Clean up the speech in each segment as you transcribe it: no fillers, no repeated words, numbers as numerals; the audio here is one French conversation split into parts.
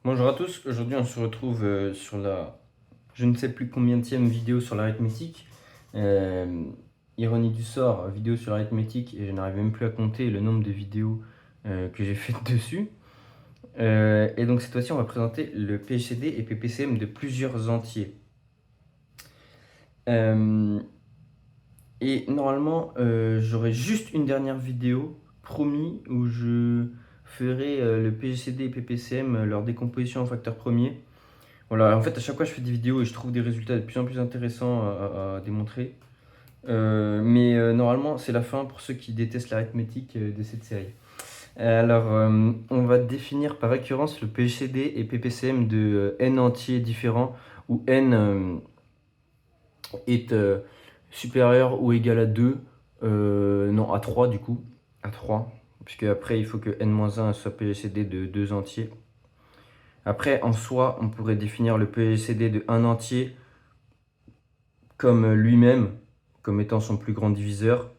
Bonjour à tous, aujourd'hui on se retrouve sur la je ne sais plus combienième vidéo sur l'arithmétique. Euh, Ironie du sort, vidéo sur l'arithmétique et je n'arrive même plus à compter le nombre de vidéos que j'ai faites dessus. Et donc cette fois-ci on va présenter le PHCD et PPCM de plusieurs entiers. Euh, et normalement j'aurai juste une dernière vidéo, promis, où je ferai le PHCD et PPCM, leur décomposition en facteurs premiers. Voilà, en fait, à chaque fois, je fais des vidéos et je trouve des résultats de plus en plus intéressants à démontrer. Mais normalement, c'est la fin pour ceux qui détestent l'arithmétique de cette série. On va définir par récurrence le PCD et PPCM de n entiers différents, où n est supérieur ou égal à 2, non, à 3 du coup, à 3, puisque après, il faut que n-1 soit PCD de 2 entiers. Après, en soi, on pourrait définir le PCD de 1 entier comme lui-même, comme étant son plus grand diviseur.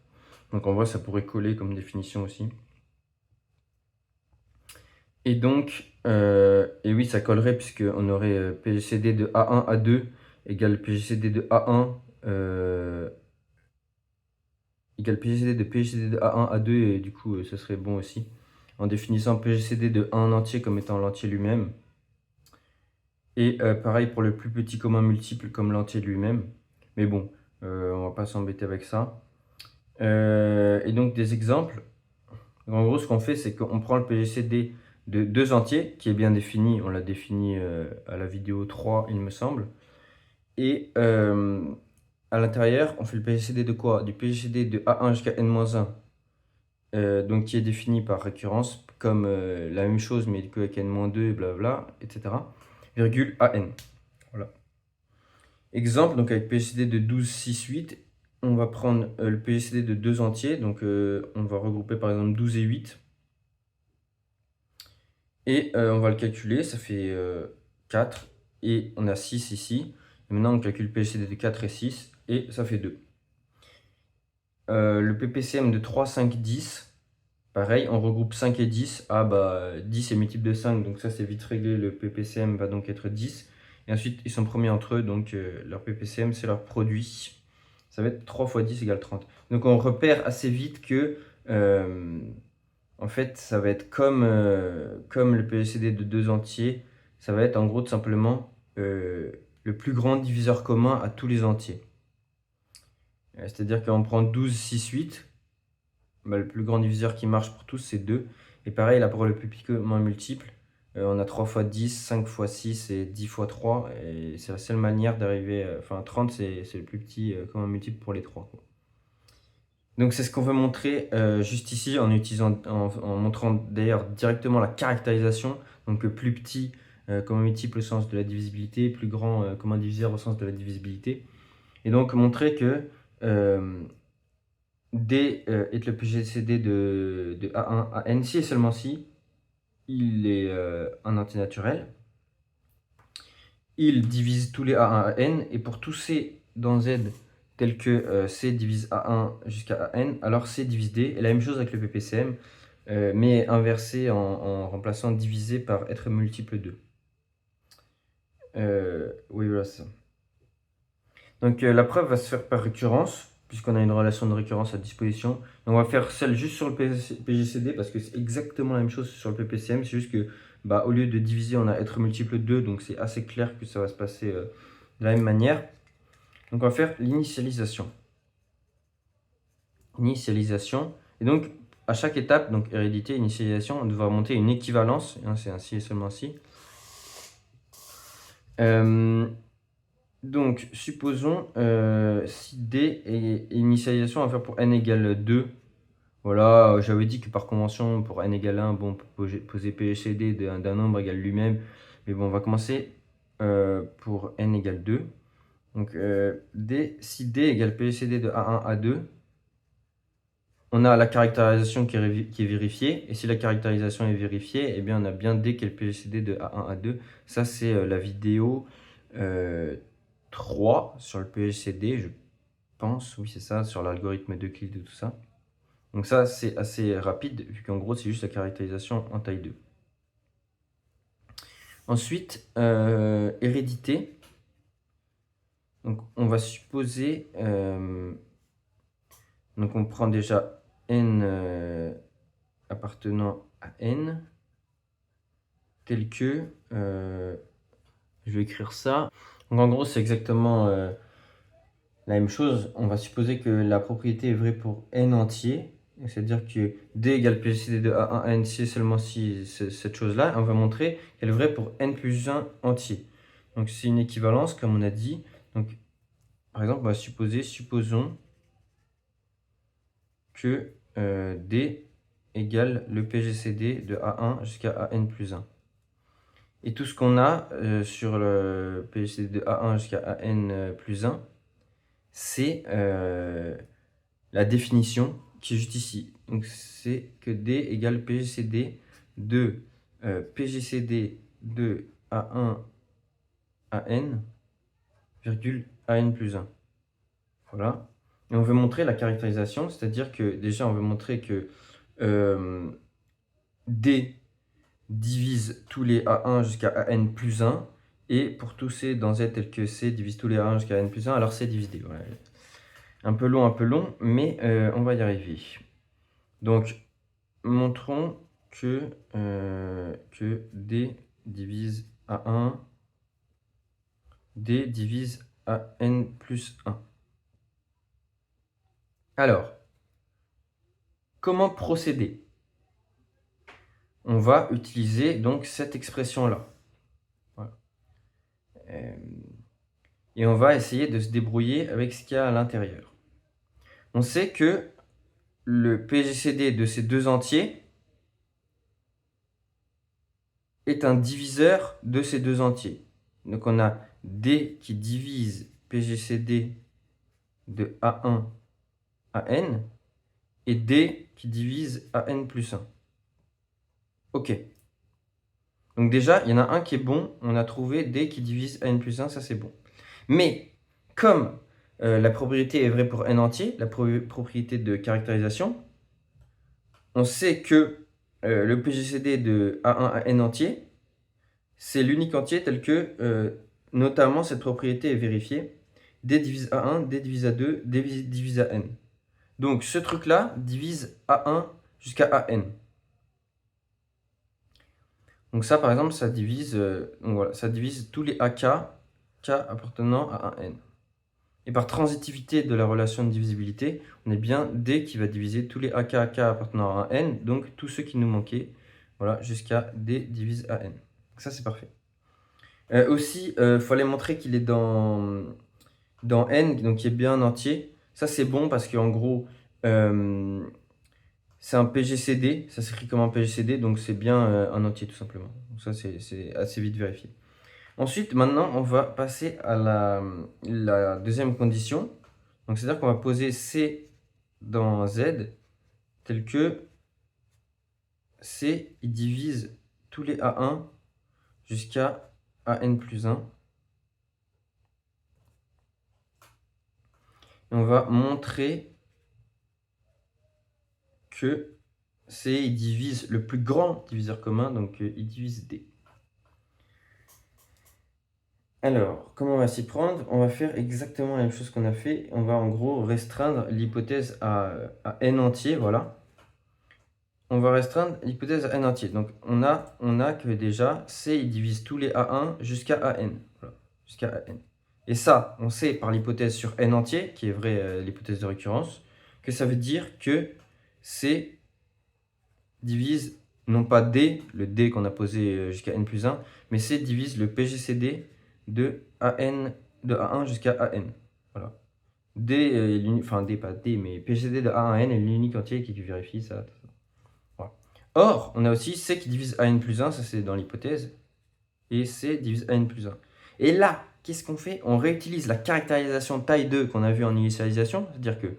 Donc en vrai, ça pourrait coller comme définition aussi. Et donc, et oui, ça collerait puisqu'on aurait PGCD de A1 à 2 égale PGCD de A1 égale PGCD de PGCD de A1 à 2 et du coup, ça serait bon aussi. En définissant PGCD de 1 entier comme étant l'entier lui-même. Et pareil pour le plus petit commun multiple comme l'entier lui-même. Mais bon, on va pas s'embêter avec ça. Et donc des exemples. En gros, ce qu'on fait, c'est qu'on prend le PGCD de deux entiers, qui est bien défini, on l'a défini à la vidéo 3, il me semble. Et à l'intérieur, on fait le PGCD de quoi? Du PGCD de A1 jusqu'à N-1, donc qui est défini par récurrence, comme la même chose, mais du coup avec N-2 et blabla, etc. Virgule AN. Voilà. Exemple, donc avec PGCD de 12, 6, 8, on va prendre le PGCD de deux entiers, donc on va regrouper par exemple 12 et 8. Et on va le calculer, ça fait 4. Et on a 6 ici. Et maintenant, on calcule PCD de 4 et 6. Et ça fait 2. Le PPCM de 3, 5, 10. Pareil, on regroupe 5 et 10. Ah bah 10 est multiple de 5, donc ça c'est vite réglé. Le PPCM va donc être 10. Et ensuite, ils sont premiers entre eux, donc leur PPCM c'est leur produit. Ça va être 3 fois 10 égale 30. Donc on repère assez vite que en fait, ça va être comme le PCD de deux entiers. Ça va être en gros tout simplement le plus grand diviseur commun à tous les entiers. C'est-à-dire qu'on prend 12, 6, 8. Bah, le plus grand diviseur qui marche pour tous, c'est 2. Et pareil, là pour le plus petit commun multiple, on a 3 fois 10, 5 fois 6 et 10 fois 3. Et c'est la seule manière d'arriver. Enfin, 30, c'est le plus petit commun multiple pour les 3. Donc c'est ce qu'on veut montrer juste ici en montrant d'ailleurs directement la caractérisation. Donc plus petit comme multiple au sens de la divisibilité, plus grand comme un diviseur au sens de la divisibilité. Et donc montrer que D est le PGCD de A1 à N si et seulement si il est un entier naturel. Il divise tous les A1 à N et pour tous C dans Z tel que C divise A1 jusqu'à AN, alors C divise D. Et la même chose avec le PPCM, mais inversé en remplaçant divisé par être multiple 2. Oui, voilà ça. Donc la preuve va se faire par récurrence, puisqu'on a une relation de récurrence à disposition. Et on va faire celle juste sur le PGCD, parce que c'est exactement la même chose sur le PPCM. C'est juste que, bah, au lieu de diviser, on a être multiple 2, donc c'est assez clair que ça va se passer de la même manière. Donc on va faire l'initialisation. Initialisation. Et donc à chaque étape, donc hérédité, initialisation, on devra monter une équivalence. Hein, c'est ainsi et seulement ainsi. Donc supposons si D est initialisation, on va faire pour n égale 2. Voilà, j'avais dit que par convention, pour n égale 1, bon, on peut poser PCD d'un nombre égal lui-même. Mais bon, on va commencer pour n égale 2. Donc si D égale PCD de A1 à 2, on a la caractérisation qui est vérifiée. Et si la caractérisation est vérifiée, eh bien on a bien D qui est le PCD de A1 à 2. Ça, c'est la vidéo 3 sur le PCD, je pense. Oui, c'est ça, sur l'algorithme de Euclide et tout ça. Donc ça, c'est assez rapide, vu qu'en gros, c'est juste la caractérisation en taille 2. Ensuite, hérédité. Donc, on va supposer... donc, on prend déjà n appartenant à n, tel que... je vais écrire ça. Donc, en gros, c'est exactement la même chose. On va supposer que la propriété est vraie pour n entier. C'est-à-dire que D égale PGCD de A1 à n si seulement si cette chose-là, on va montrer qu'elle est vraie pour n plus 1 entier. Donc c'est une équivalence, comme on a dit. Donc, par exemple, on va supposons que D égale le PGCD de A1 jusqu'à AN plus 1. Et tout ce qu'on a sur le PGCD de A1 jusqu'à AN plus 1, c'est la définition qui est juste ici. Donc c'est que D égale PGCD de PGCD de A1 à N, virgule AN plus 1. Voilà. Et on veut montrer la caractérisation, c'est-à-dire que déjà on veut montrer que D divise tous les A1 jusqu'à AN plus 1, et pour tous C dans Z tel que C divise tous les A1 jusqu'à AN plus 1, alors C divise D. Voilà. Un peu long, mais on va y arriver. Donc, montrons que D divise A1, D divise AN plus 1. Alors, comment procéder? On va utiliser donc cette expression-là. Voilà. Et on va essayer de se débrouiller avec ce qu'il y a à l'intérieur. On sait que le PGCD de ces deux entiers est un diviseur de ces deux entiers. Donc on a D qui divise PGCD de A1 à N et D qui divise AN plus 1. Ok. Donc déjà, il y en a un qui est bon. On a trouvé D qui divise AN plus 1, ça c'est bon. Mais comme la propriété est vraie pour n entier, la propriété de caractérisation, on sait que le PGCD de A1 à n entier, c'est l'unique entier tel que, notamment, cette propriété est vérifiée. D divise A1, D divise A2, D divise AN. Donc ce truc-là divise A1 jusqu'à AN. Donc ça, par exemple, ça divise, donc voilà, ça divise tous les AK, K appartenant à un N. Et par transitivité de la relation de divisibilité, on est bien D qui va diviser tous les AK appartenant à un N, donc tous ceux qui nous manquaient, voilà, jusqu'à D divise AN. Donc ça, c'est parfait. Aussi, il fallait montrer qu'il est dans N, donc qui est bien entier. Ça, c'est bon parce qu'en gros, c'est un PGCD, ça s'écrit comme un PGCD, donc c'est bien un entier tout simplement. Donc ça, c'est assez vite vérifié. Ensuite, maintenant, on va passer à la deuxième condition. Donc, c'est-à-dire qu'on va poser C dans Z, tel que C, il divise tous les A1 jusqu'à AN plus 1. Et on va montrer que C, il divise le plus grand diviseur commun, donc il divise D. Alors, comment on va s'y prendre? On va faire exactement la même chose qu'on a fait. On va en gros restreindre l'hypothèse à n entier, voilà. On va restreindre l'hypothèse à n entier. Donc, on a que déjà, C, il divise tous les A1 jusqu'à AN. Voilà, jusqu'à AN. Et ça, on sait par l'hypothèse sur n entier, qui est vraie l'hypothèse de récurrence, que ça veut dire que C divise, non pas D, le D qu'on a posé jusqu'à n plus 1, mais C divise le PGCD de A1 jusqu'à AN. Voilà. D, enfin D, pas D, mais PGCD de A1 à N est l'unique entier qui vérifie ça. Voilà. Or, on a aussi C qui divise AN plus 1, ça c'est dans l'hypothèse, et C divise AN plus 1. Et là, qu'est-ce qu'on fait? On réutilise la caractérisation taille 2 qu'on a vu en initialisation, c'est-à-dire que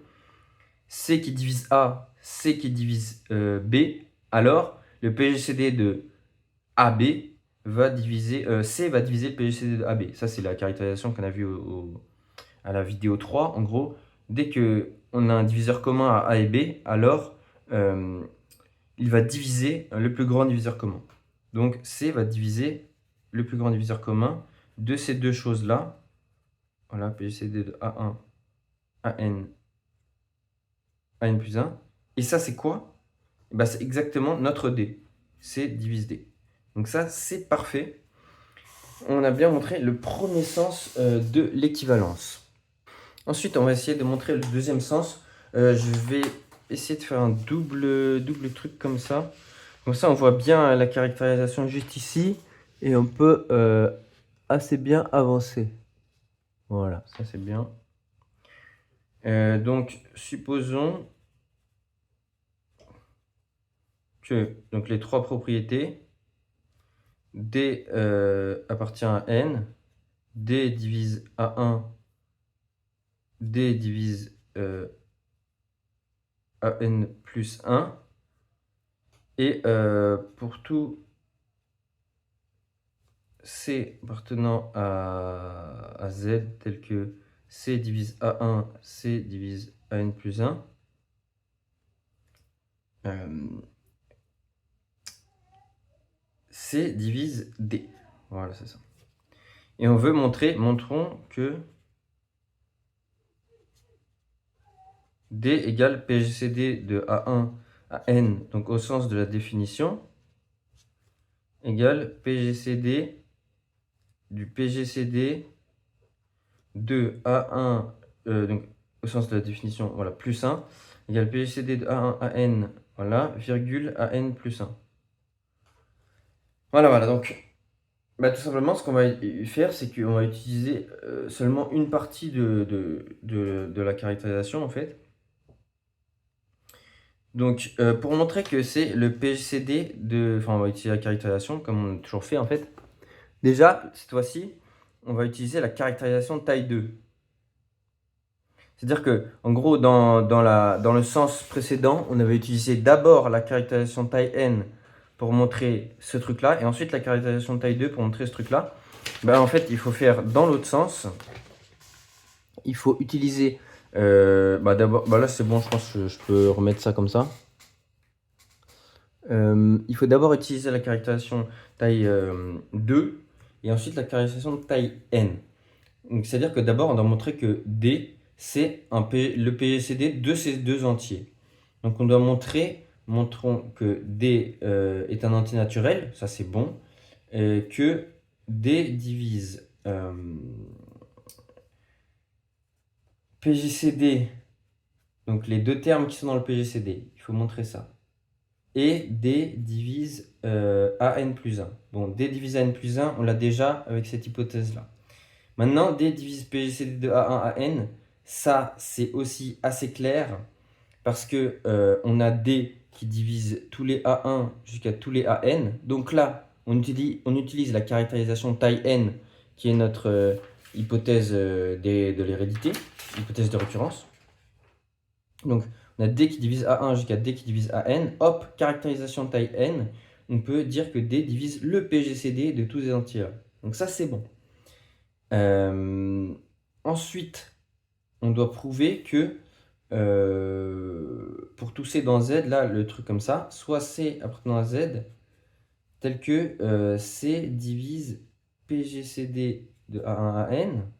C qui divise A, C qui divise B, alors le PGCD de AB va diviser, C va diviser le PGCD de AB. Ça, c'est la caractérisation qu'on a vue à la vidéo 3. En gros, dès qu'on a un diviseur commun à A et B, alors il va diviser le plus grand diviseur commun. Donc, C va diviser le plus grand diviseur commun de ces deux choses-là. Voilà, PGCD de A1, AN, AN plus 1. Et ça, c'est quoi? Bah, c'est exactement notre D. C divise D. Donc ça, c'est parfait. On a bien montré le premier sens de l'équivalence. Ensuite, on va essayer de montrer le deuxième sens. Je vais essayer de faire un double truc comme ça. Comme ça, on voit bien la caractérisation juste ici. Et on peut assez bien avancer. Voilà, ça c'est bien. Donc, supposons que donc, les trois propriétés, D appartient à N, D divise A1, D divise AN plus 1, et pour tout C appartenant à Z, tel que C divise A1, C divise AN plus 1, C divise D. Voilà, c'est ça. Et on veut montrons que D égale PGCD de A1 à N, donc au sens de la définition, égale PGCD du PGCD de A1, donc au sens de la définition, voilà, plus 1, égale PGCD de A1 à N, voilà, virgule à N plus 1. Voilà, donc bah, tout simplement, ce qu'on va faire, c'est qu'on va utiliser seulement une partie de la caractérisation, en fait. Donc, pour montrer que c'est le PGCD de... Enfin, on va utiliser la caractérisation, comme on a toujours fait, en fait. Déjà, cette fois-ci, on va utiliser la caractérisation taille 2. C'est-à-dire que, en gros, dans le sens précédent, on avait utilisé d'abord la caractérisation taille n pour montrer ce truc-là, et ensuite la caractérisation taille 2 pour montrer ce truc-là. Ben, en fait, il faut faire dans l'autre sens. Il faut utiliser... d'abord, là, c'est bon, je pense que je peux remettre ça comme ça. Il faut d'abord utiliser la caractérisation taille 2, et ensuite la caractérisation taille n. C'est-à-dire que d'abord, on doit montrer que D, c'est le PGCD de ces deux entiers. Donc on doit montrons que D est un entier naturel, ça c'est bon, que D divise PGCD, donc les deux termes qui sont dans le PGCD, il faut montrer ça. Et D divise AN plus 1. Bon, D divise AN plus 1, on l'a déjà avec cette hypothèse-là. Maintenant, D divise PGCD de A1 à N, ça c'est aussi assez clair parce que on a D qui divise tous les A1 jusqu'à tous les AN. Donc là, on utilise la caractérisation taille N qui est notre hypothèse de l'hérédité, hypothèse de récurrence. Donc on a D qui divise A1 jusqu'à D qui divise AN. Hop, caractérisation taille N, on peut dire que D divise le PGCD de tous ces entiers. Donc ça c'est bon. Ensuite, on doit prouver que pour tout C dans Z, là, le truc comme ça, soit C appartenant à Z, tel que C divise PGCD de A1 à N,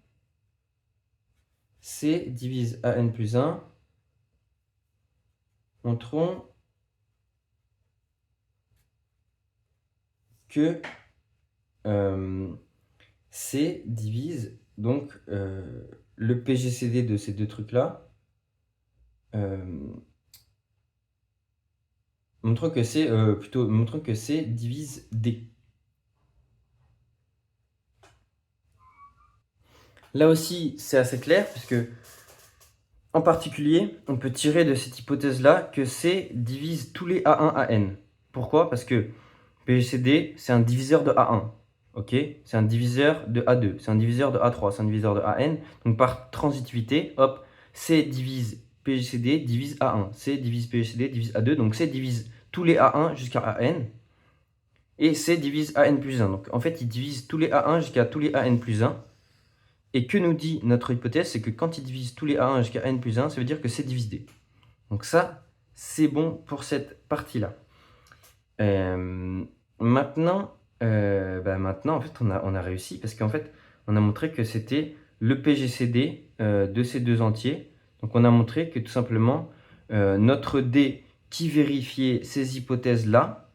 C divise AN plus 1, montrons que C divise donc le PGCD de ces deux trucs-là. Montrons que C divise D. Là aussi, c'est assez clair, puisque en particulier, on peut tirer de cette hypothèse-là que C divise tous les A1 à N. Pourquoi? Parce que PGCD, c'est un diviseur de A1. Ok? C'est un diviseur de A2, c'est un diviseur de A3, c'est un diviseur de AN. Donc par transitivité, hop, C divise PGCD divise A1. C divise PGCD divise A2. Donc C divise tous les A1 jusqu'à AN. Et C divise AN plus 1. Donc en fait, il divise tous les A1 jusqu'à tous les AN plus 1. Et que nous dit notre hypothèse? C'est que quand il divise tous les A1 jusqu'à N plus 1, ça veut dire que C divise D. Donc ça, c'est bon pour cette partie-là. Maintenant, maintenant, en fait, on a réussi parce qu'en fait, on a montré que c'était le PGCD de ces deux entiers. Donc, on a montré que tout simplement, notre D qui vérifiait ces hypothèses-là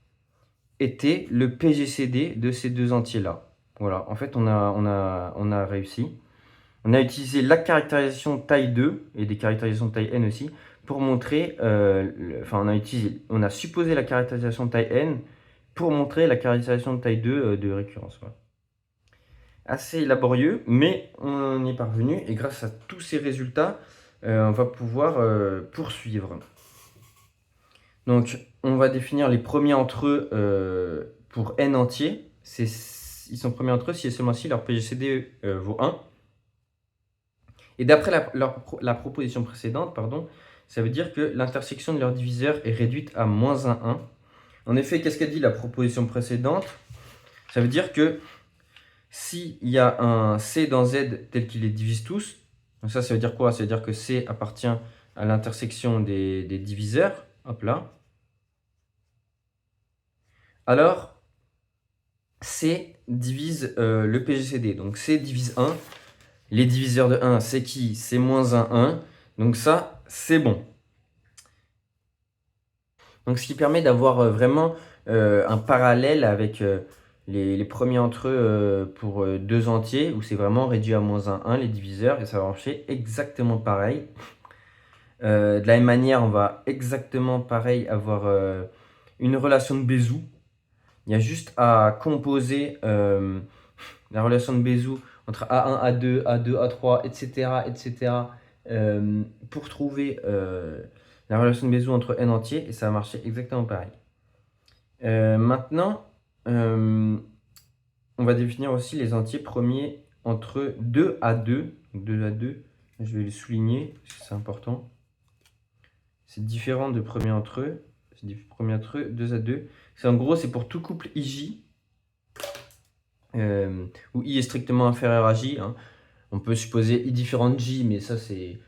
était le PGCD de ces deux entiers-là. Voilà, en fait, on a réussi. On a utilisé la caractérisation taille 2 et des caractérisations de taille n aussi pour montrer, on a supposé la caractérisation de taille n pour montrer la caractérisation de taille 2 de récurrence. Voilà. Assez laborieux, mais on y est parvenu et grâce à tous ces résultats, on va pouvoir poursuivre. Donc, on va définir les premiers entre eux pour n entier. Ils sont premiers entre eux si et seulement si leur PGCD vaut 1. Et d'après la proposition précédente, ça veut dire que l'intersection de leurs diviseurs est réduite à moins 1. En effet, qu'est-ce qu'a dit la proposition précédente? Ça veut dire que s'il y a un C dans Z tel qu'il les divise tous, donc ça veut dire quoi? Ça veut dire que C appartient à l'intersection des diviseurs. Hop là. Alors, C divise le PGCD. Donc C divise 1. Les diviseurs de 1, c'est qui? C'est moins 1. Donc ça, c'est bon. Donc ce qui permet d'avoir vraiment un parallèle avec les premiers entre eux pour deux entiers, où c'est vraiment réduit à moins 1, les diviseurs, et ça va marcher exactement pareil. De la même manière, on va exactement pareil avoir une relation de Bézout. Il y a juste à composer la relation de Bézout entre A1, A2, A2, A3, etc., etc., pour trouver la relation de Bézout entre n entiers, et ça va marcher exactement pareil. Maintenant, on va définir aussi les entiers premiers entre 2 à 2. 2 à 2, je vais les souligner, parce que c'est important. C'est différent de premier entre eux. C'est premier entre eux, 2 à 2. En gros, c'est pour tout couple IJ, où I est strictement inférieur à J. Hein. On peut supposer I différent de J, mais ça c'est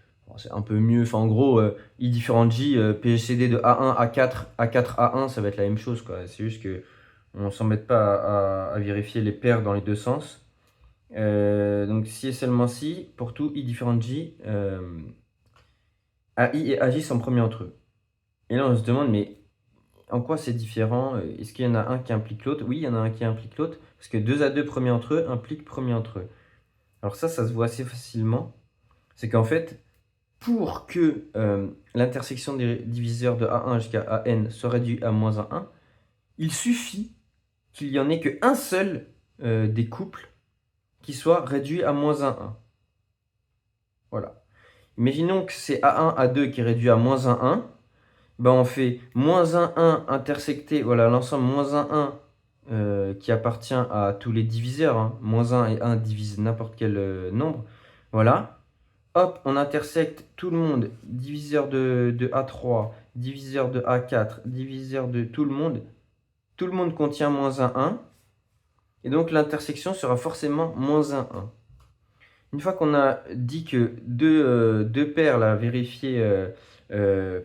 un peu mieux. Enfin, en gros, I différent de J, PGCD de A1, A4, A4, A1, ça va être la même chose, quoi. C'est juste que on ne s'embête pas à vérifier les paires dans les deux sens. Donc, si et seulement si, pour tout I différent de J, AI et AJ sont premiers entre eux. Et là, on se demande, mais en quoi c'est différent? Est-ce qu'il y en a un qui implique l'autre? Oui, il y en a un qui implique l'autre, parce que 2 à 2 premiers entre eux impliquent premiers entre eux. Alors ça se voit assez facilement. C'est qu'en fait, pour que l'intersection des diviseurs de A1 jusqu'à AN soit réduite à moins 1, il suffit qu'il n'y en ait qu'un seul des couples qui soit réduit à moins 1. Voilà. Imaginons que c'est A1, A2 qui est réduit à moins 1. Ben on fait moins 1 intersecté, voilà, l'ensemble moins 1 qui appartient à tous les diviseurs. Hein. Moins 1 et 1 divisent n'importe quel nombre. Voilà. Hop, on intersecte tout le monde, diviseur de A3, diviseur de A4, diviseur de tout le monde. Tout le monde contient moins 1. Et donc l'intersection sera forcément moins 1. Une fois qu'on a dit que deux paires là, vérifiées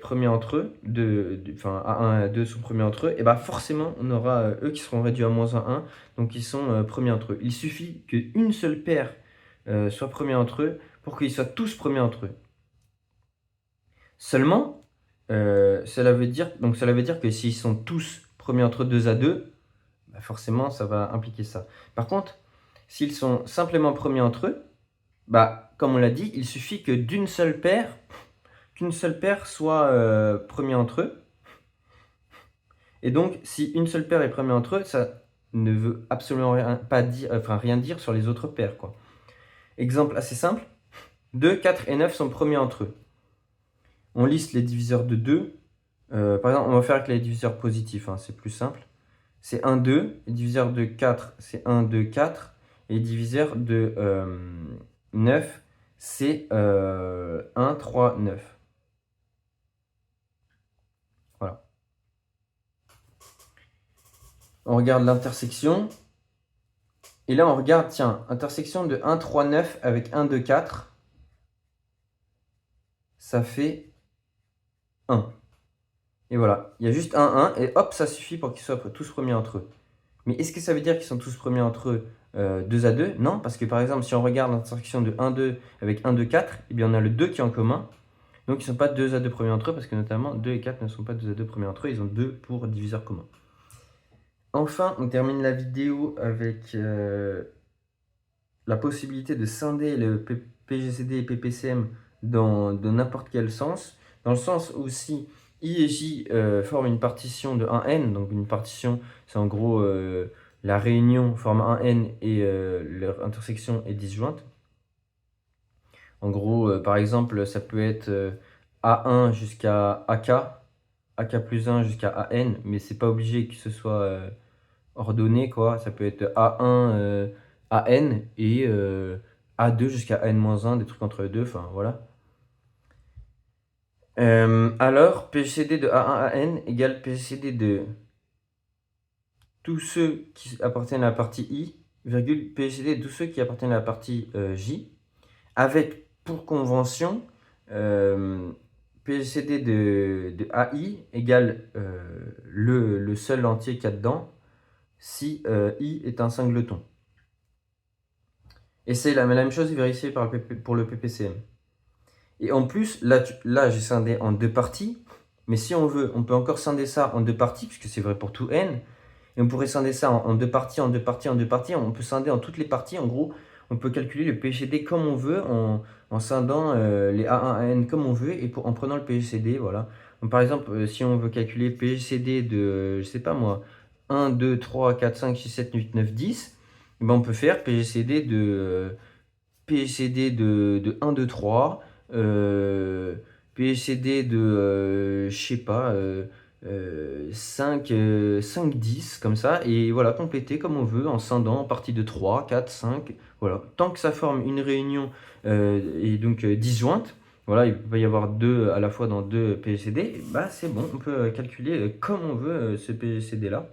premiers entre eux, A1 et A2 sont premiers entre eux, et bah forcément on aura eux qui seront réduits à moins 1, donc ils sont premiers entre eux. Il suffit qu'une seule paire soit premiers entre eux pour qu'ils soient tous premiers entre eux. Seulement, cela veut dire que s'ils sont tous premiers entre 2 à 2, bah forcément ça va impliquer ça. Par contre, s'ils sont simplement premiers entre eux, bah, comme on l'a dit, il suffit que qu'une seule paire soit premier entre eux. Et donc, si une seule paire est premier entre eux, ça ne veut absolument rien dire sur les autres paires, quoi. Exemple assez simple, 2, 4 et 9 sont premiers entre eux. On liste les diviseurs de 2. Par exemple, on va faire avec les diviseurs positifs, hein, c'est plus simple. C'est 1, 2. Les diviseurs de 4, c'est 1, 2, 4. Et les diviseurs de 9, c'est 1, 3, 9. Voilà. On regarde l'intersection. Et là, on regarde, tiens, intersection de 1, 3, 9 avec 1, 2, 4. Ça fait 1. Et voilà, il y a juste 1, 1. Et hop, ça suffit pour qu'ils soient tous premiers entre eux. Mais est-ce que ça veut dire qu'ils sont tous premiers entre eux 2 à 2? Non, parce que par exemple, si on regarde l'intersection de 1, 2 avec 1, 2, 4, eh bien on a le 2 qui est en commun. Donc ils ne sont pas 2 à 2 premiers entre eux, parce que notamment 2 et 4 ne sont pas 2 à 2 premiers entre eux, ils ont 2 pour diviseur commun. Enfin, on termine la vidéo avec la possibilité de scinder le PGCD et PPCM dans n'importe quel sens, dans le sens où si I et J forment une partition de 1n, donc une partition, c'est en gros la réunion forme 1n et leur intersection est disjointe. En gros, par exemple, ça peut être A1 jusqu'à AK, AK plus 1 jusqu'à AN, mais c'est pas obligé que ce soit ordonné, quoi. Ça peut être A1 AN et A2 jusqu'à AN-1, des trucs entre les deux, enfin voilà. Alors, PGCD de A1 à N égale PGCD de tous ceux qui appartiennent à la partie I, virgule, PGCD de tous ceux qui appartiennent à la partie J, avec pour convention PGCD de AI égale le seul entier qu'il y a dedans si I est un singleton. Et c'est la même chose vérifiée pour le PPCM. Et en plus, là j'ai scindé en 2 parties, mais si on veut, on peut encore scinder ça en 2 parties, puisque c'est vrai pour tout n, et on pourrait scinder ça en 2 parties, en 2 parties, en 2 parties, on peut scinder en toutes les parties, en gros, on peut calculer le PGCD comme on veut, en scindant les A1, AN comme on veut, et en prenant le PGCD, voilà. Donc, par exemple, si on veut calculer PGCD de, je sais pas moi, 1, 2, 3, 4, 5, 6, 7, 8, 9, 10, ben on peut faire PGCD de 1, 2, 3, PGCD de, je sais pas, 5, 10, comme ça, et voilà, compléter comme on veut, en scindant en partie de 3, 4, 5, voilà. Tant que ça forme une réunion et donc disjointe, voilà, il peut y avoir deux à la fois dans deux PGCD, bah c'est bon, on peut calculer comme on veut ce PGCD-là.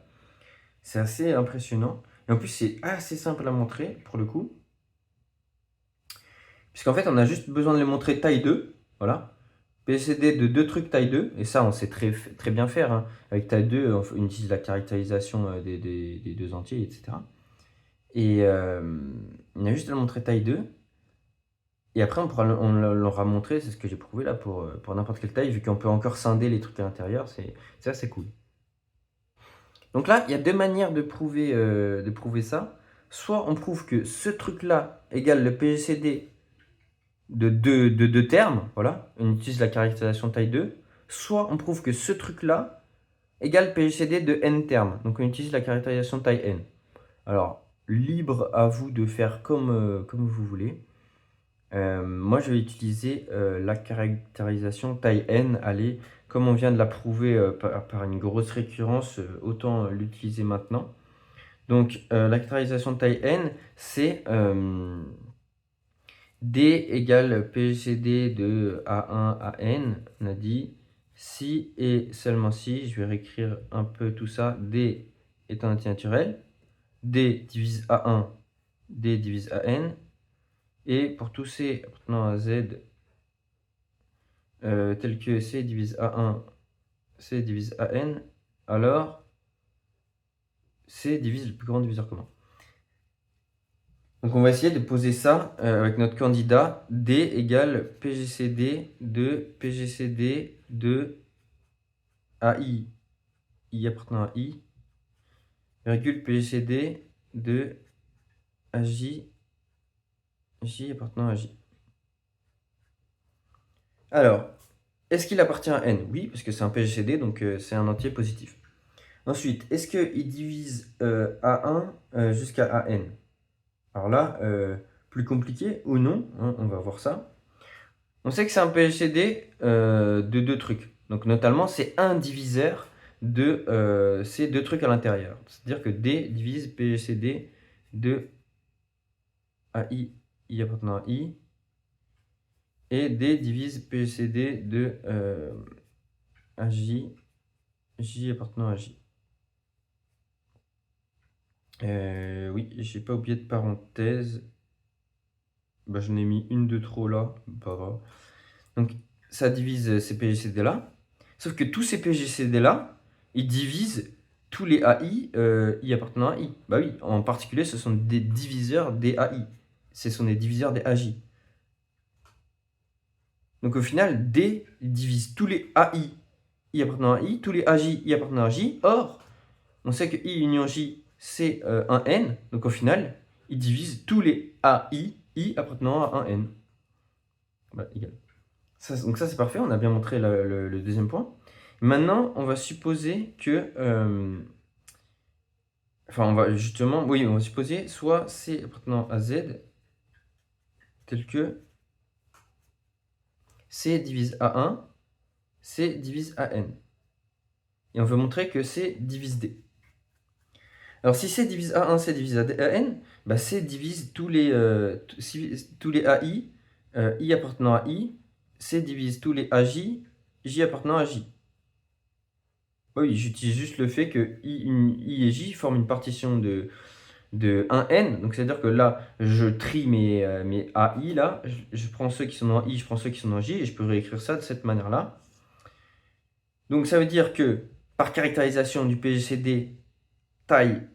C'est assez impressionnant. Et en plus, c'est assez simple à montrer, pour le coup. Puisqu'en fait, on a juste besoin de les montrer taille 2. Voilà. PCD de 2 trucs taille 2. Et ça, on sait très bien faire. Hein. Avec taille 2, on utilise la caractérisation des deux entiers, etc. Et on a juste à le montrer taille 2. Et après, on l'aura montré, c'est ce que j'ai prouvé là, pour n'importe quelle taille, vu qu'on peut encore scinder les trucs à l'intérieur. C'est assez cool. Donc là, il y a deux manières de prouver ça. Soit on prouve que ce truc-là égale le PGCD de deux termes, voilà, on utilise la caractérisation taille 2, soit on prouve que ce truc-là égale PGCD de n termes, donc on utilise la caractérisation taille n. Alors, libre à vous de faire comme vous voulez. Moi, je vais utiliser la caractérisation taille n, allez, comme on vient de la prouver par une grosse récurrence, autant l'utiliser maintenant. Donc, la caractérisation taille n, c'est D égale PGCD de A1 à N, on a dit, si et seulement si, je vais réécrire un peu tout ça, D est un entier naturel, D divise A1, D divise AN, et pour tous C appartenant à Z, tels que C divise A1, C divise AN, alors C divise le plus grand diviseur commun. Donc on va essayer de poser ça avec notre candidat. D égale PGCD de AI, I appartenant à I, virgule PGCD de AJ, J appartenant à J. Alors, est-ce qu'il appartient à N? Oui, parce que c'est un PGCD, donc c'est un entier positif. Ensuite, est-ce qu'il divise A1 jusqu'à AN? Alors là, plus compliqué ou non, hein, on va voir ça. On sait que c'est un PGCD de deux trucs. Donc notamment, c'est un diviseur de ces deux trucs à l'intérieur. C'est-à-dire que D divise PGCD de AI, I appartenant à I, et D divise PGCD de AJ, J appartenant à J. Oui, j'ai pas oublié de parenthèse. Bah, j'en ai mis une de trop là, pas grave. Donc ça divise ces PGCD là. Sauf que tous ces PGCD là, ils divisent tous les AI, I appartenant à I. Bah oui, en particulier, ce sont des diviseurs des AI. Ce sont des diviseurs des AJ. Donc au final, D divise tous les AI, I appartenant à I, tous les AJ, I appartenant à J. Or, on sait que I union J, c'est un N. Donc au final, il divise tous les AI, I appartenant à un N. Bah, égal. Donc ça, c'est parfait. On a bien montré le deuxième point. Maintenant, on va supposer que... enfin, on va justement... Oui, on va supposer soit C appartenant à Z, tel que C divise A1, C divise AN. Et on veut montrer que C divise D. Alors si C divise A1, C divise AN, bah C divise tous les AI, I appartenant à I, C divise tous les AJ, J appartenant à J. Oui, j'utilise juste le fait que I et J forment une partition de 1N. Donc c'est-à-dire que là, je trie mes AI, là, je prends ceux qui sont dans I, je prends ceux qui sont dans J, et je peux réécrire ça de cette manière-là. Donc ça veut dire que, par caractérisation du PGCD, taille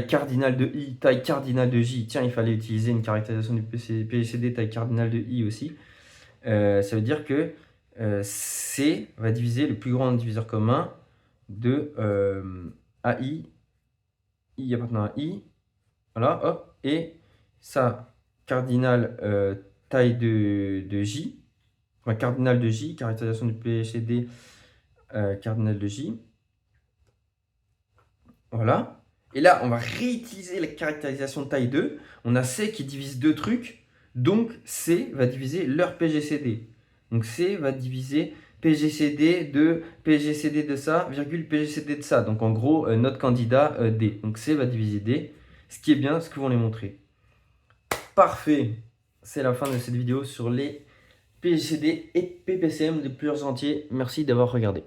cardinale de I, taille cardinale de J, tiens, il fallait utiliser une caractérisation du PGCD, taille cardinale de I aussi, ça veut dire que C va diviser le plus grand diviseur commun de AI, I appartenant à I, voilà, hop, et ça, cardinal taille de J, enfin, cardinal de J, caractérisation du PGCD, cardinal de J, voilà. Et là, on va réutiliser la caractérisation de taille 2. On a C qui divise deux trucs. Donc, C va diviser leur PGCD. Donc, C va diviser PGCD de ça, virgule PGCD de ça. Donc, en gros, notre candidat D. Donc, C va diviser D. Ce qui est bien, ce que vont les montrer. Parfait. C'est la fin de cette vidéo sur les PGCD et PPCM de plusieurs entiers. Merci d'avoir regardé.